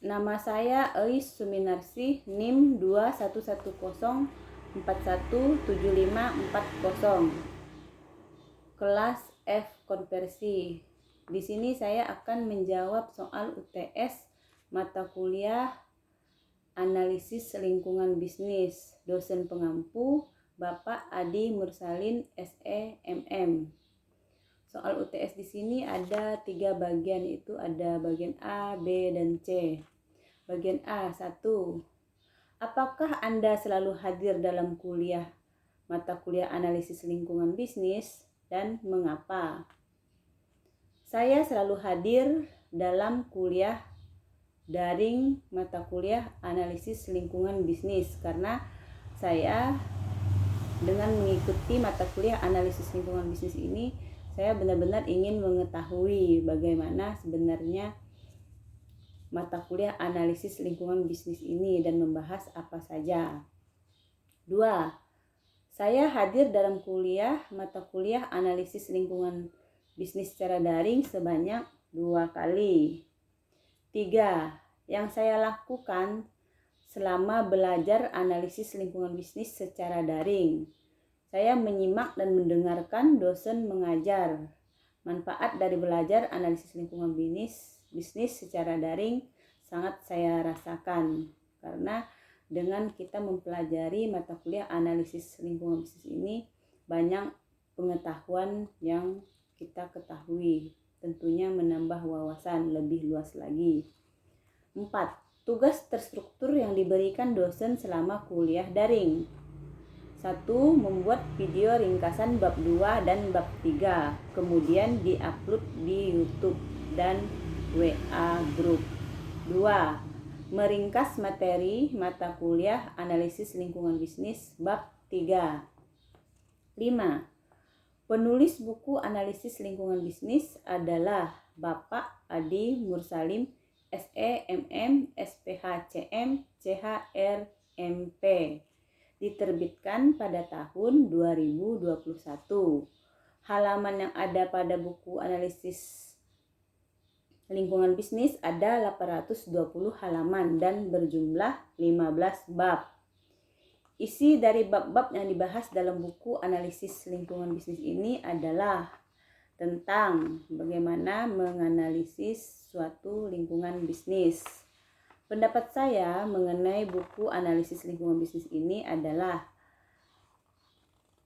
Nama saya Eis Suminarsi, NIM 2110417540. Kelas F konversi. Di sini saya akan menjawab soal UTS mata kuliah Analisis Lingkungan Bisnis. Dosen pengampu Bapak Adi Mursalin SEMM. Soal UTS di sini ada 3 bagian, itu ada bagian A, B, dan C. Bagian A, 1. Apakah Anda selalu hadir dalam mata kuliah analisis lingkungan bisnis dan mengapa? Saya selalu hadir dalam kuliah daring mata kuliah analisis lingkungan bisnis karena saya dengan mengikuti mata kuliah analisis lingkungan bisnis ini, saya benar-benar ingin mengetahui bagaimana sebenarnya mata kuliah analisis lingkungan bisnis ini dan membahas apa saja. 2. Saya hadir dalam mata kuliah analisis lingkungan bisnis secara daring sebanyak 2 kali. 3. Yang saya lakukan selama belajar analisis lingkungan bisnis secara daring, saya menyimak dan mendengarkan dosen mengajar. Manfaat dari belajar analisis lingkungan bisnis secara daring sangat saya rasakan, karena dengan kita mempelajari mata kuliah analisis lingkungan bisnis ini, banyak pengetahuan yang kita ketahui, tentunya menambah wawasan lebih luas lagi. 4. Tugas terstruktur yang diberikan dosen selama kuliah daring. 1. Membuat video ringkasan bab 2 dan bab 3, kemudian diupload di YouTube dan WA group. 2. Meringkas materi mata kuliah analisis lingkungan bisnis bab 3. 5. Penulis buku analisis lingkungan bisnis adalah Bapak Adi Mursalim SEMM SPHCM CHRMP. Diterbitkan pada tahun 2021. Halaman yang ada pada buku analisis lingkungan bisnis ada 820 halaman dan berjumlah 15 bab. Isi dari bab-bab yang dibahas dalam buku analisis lingkungan bisnis ini adalah tentang bagaimana menganalisis suatu lingkungan bisnis. Pendapat saya mengenai buku analisis lingkungan bisnis ini adalah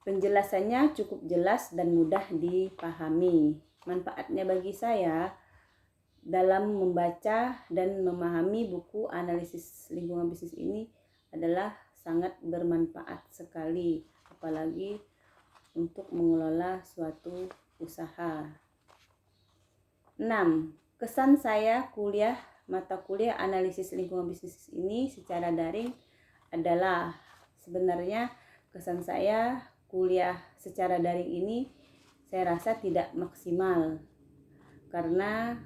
penjelasannya cukup jelas dan mudah dipahami. Manfaatnya bagi saya dalam membaca dan memahami buku analisis lingkungan bisnis ini adalah sangat bermanfaat sekali, apalagi untuk mengelola suatu usaha. 6. Kesan saya mata kuliah analisis lingkungan bisnis ini secara daring adalah, sebenarnya kesan saya kuliah secara daring ini saya rasa tidak maksimal karena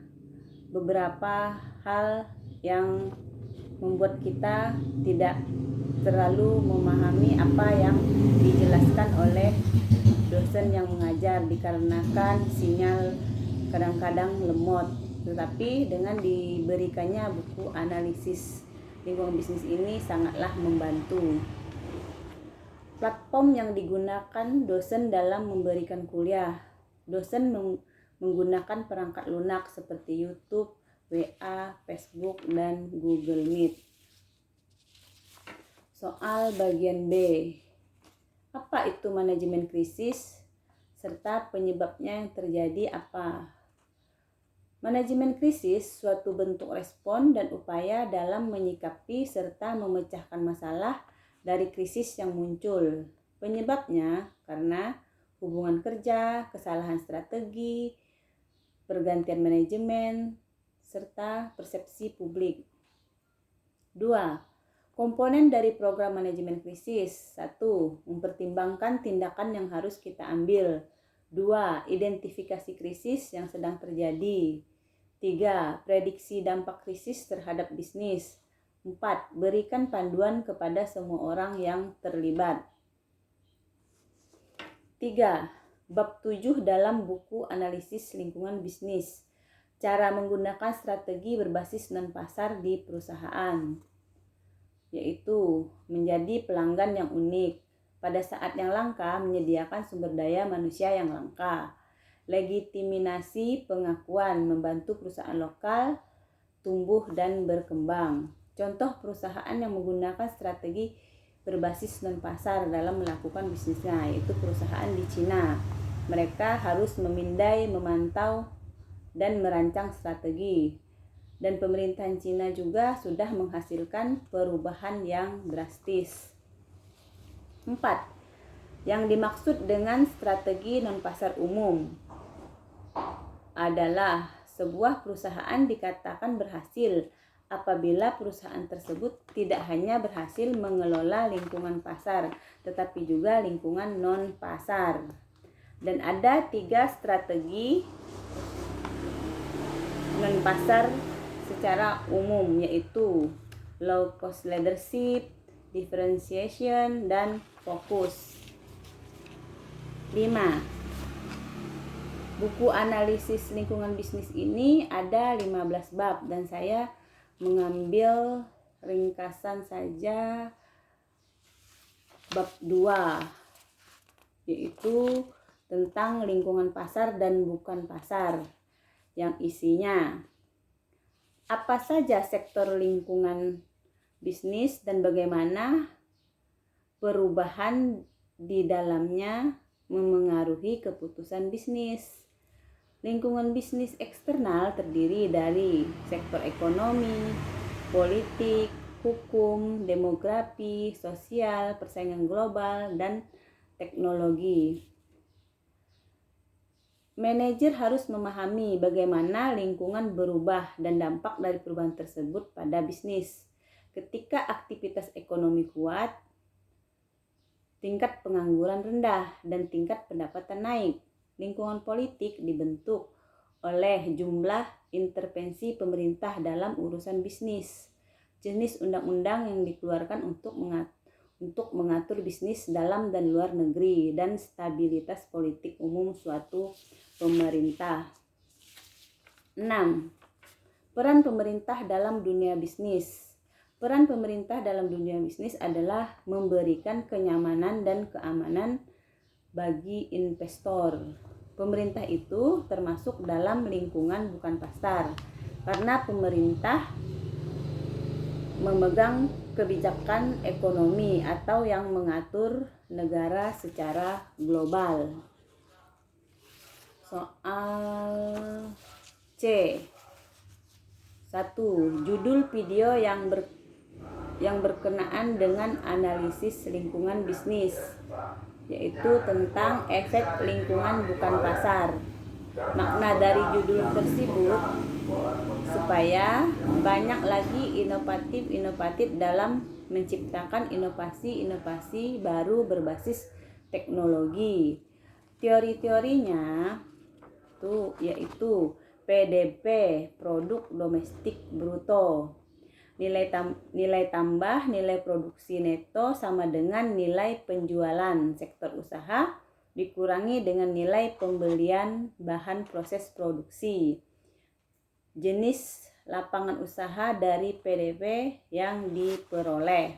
beberapa hal yang membuat kita tidak terlalu memahami apa yang dijelaskan oleh dosen yang mengajar, dikarenakan sinyal kadang-kadang lemot. Tetapi dengan diberikannya buku analisis lingkungan bisnis ini sangatlah membantu. Platform yang digunakan dosen dalam memberikan kuliah. Dosen menggunakan perangkat lunak seperti YouTube, WA, Facebook, dan Google Meet. Soal bagian B. Apa itu manajemen krisis? Serta penyebabnya yang terjadi apa? Manajemen krisis suatu bentuk respon dan upaya dalam menyikapi serta memecahkan masalah dari krisis yang muncul. Penyebabnya karena hubungan kerja, kesalahan strategi, pergantian manajemen, serta persepsi publik. 2. Komponen dari program manajemen krisis. 1. Mempertimbangkan tindakan yang harus kita ambil. 2. Identifikasi krisis yang sedang terjadi. 3. Prediksi dampak krisis terhadap bisnis. 4. Berikan panduan kepada semua orang yang terlibat. 3. Bab 7 dalam buku analisis lingkungan bisnis. Cara menggunakan strategi berbasis non-pasar di perusahaan, yaitu menjadi pelanggan yang unik, pada saat yang langka menyediakan sumber daya manusia yang langka, legitimasi pengakuan membantu perusahaan lokal tumbuh dan berkembang. Contoh perusahaan yang menggunakan strategi berbasis non-pasar dalam melakukan bisnisnya, yaitu perusahaan di Cina. Mereka harus memindai, memantau, dan merancang strategi. Dan pemerintahan Cina juga sudah menghasilkan perubahan yang drastis. 4. Yang dimaksud dengan strategi non-pasar umum adalah sebuah perusahaan dikatakan berhasil apabila perusahaan tersebut tidak hanya berhasil mengelola lingkungan pasar, tetapi juga lingkungan non-pasar. Dan ada 3 strategi non-pasar secara umum, yaitu low cost leadership, differentiation, dan fokus. 5. Buku analisis lingkungan bisnis ini ada 15 bab dan saya mengambil ringkasan saja bab 2, yaitu tentang lingkungan pasar dan bukan pasar, yang isinya apa saja sektor lingkungan bisnis dan bagaimana perubahan di dalamnya memengaruhi keputusan bisnis. Lingkungan bisnis eksternal terdiri dari sektor ekonomi, politik, hukum, demografi, sosial, persaingan global, dan teknologi. Manajer harus memahami bagaimana lingkungan berubah dan dampak dari perubahan tersebut pada bisnis. Ketika aktivitas ekonomi kuat, tingkat pengangguran rendah, dan tingkat pendapatan naik. Lingkungan politik dibentuk oleh jumlah intervensi pemerintah dalam urusan bisnis, jenis undang-undang yang dikeluarkan untuk mengatur bisnis dalam dan luar negeri, dan stabilitas politik umum suatu pemerintah. 6. Peran pemerintah dalam dunia bisnis. Peran pemerintah dalam dunia bisnis adalah memberikan kenyamanan dan keamanan bagi investor. Pemerintah itu termasuk dalam lingkungan bukan pasar, karena pemerintah memegang kebijakan ekonomi atau yang mengatur negara secara global. Soal C. 1. Judul video yang berkenaan dengan analisis lingkungan bisnis, yaitu tentang efek lingkungan bukan pasar. Makna dari judul tersebut supaya banyak lagi inovatif dalam menciptakan inovasi baru berbasis teknologi. Teori-teorinya yaitu PDB, produk domestik bruto. Nilai tambah nilai produksi neto sama dengan nilai penjualan sektor usaha dikurangi dengan nilai pembelian bahan proses produksi. Jenis lapangan usaha dari PDB yang diperoleh.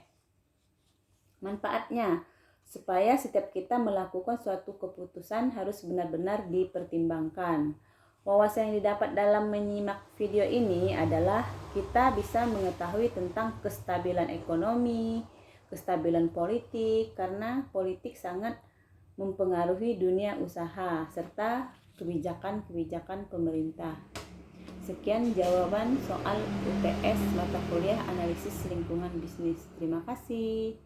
Manfaatnya, supaya setiap kita melakukan suatu keputusan harus benar-benar dipertimbangkan. Wawasan yang didapat dalam menyimak video ini adalah kita bisa mengetahui tentang kestabilan ekonomi, kestabilan politik, karena politik sangat mempengaruhi dunia usaha serta kebijakan-kebijakan pemerintah. Sekian jawaban soal UTS mata kuliah analisis lingkungan bisnis. Terima kasih.